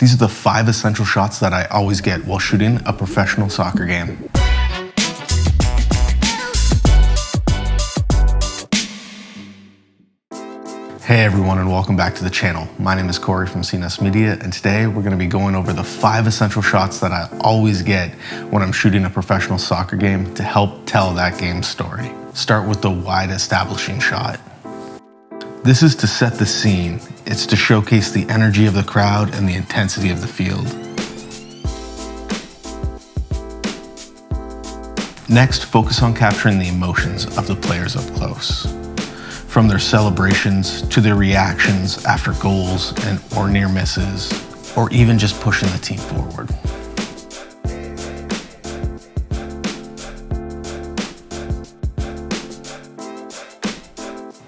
These are the 5 essential shots that I always get while shooting a professional soccer game. Hey everyone, and welcome back to the channel. My name is Corey from CNS Media, and today we're going to be going over the 5 essential shots that I always get when I'm shooting a professional soccer game to help tell that game's story. Start with the wide establishing shot. This is to set the scene. It's to showcase the energy of the crowd and the intensity of the field. Next, focus on capturing the emotions of the players up close. From their celebrations to their reactions after goals or near misses, or even just pushing the team forward.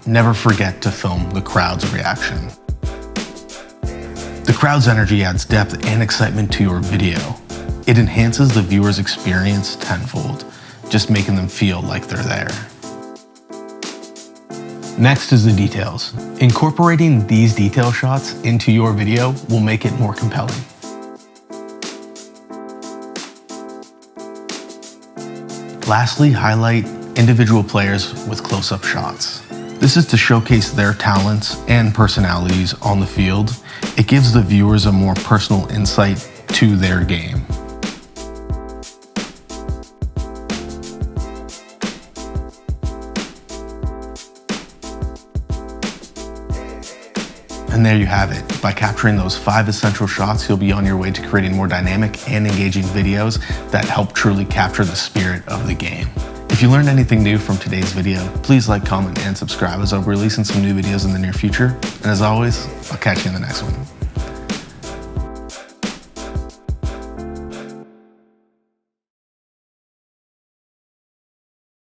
Never forget to film the crowd's reaction. The crowd's energy adds depth and excitement to your video. It enhances the viewer's experience tenfold, just making them feel like they're there. Next is the details. Incorporating these detail shots into your video will make it more compelling. Lastly, highlight individual players with close-up shots. This is to showcase their talents and personalities on the field. It gives the viewers a more personal insight to their game. And there you have it. By capturing those 5 essential shots, you'll be on your way to creating more dynamic and engaging videos that help truly capture the spirit of the game. If you learned anything new from today's video, please like, comment, and subscribe as I'll be releasing some new videos in the near future. And as always, I'll catch you in the next one.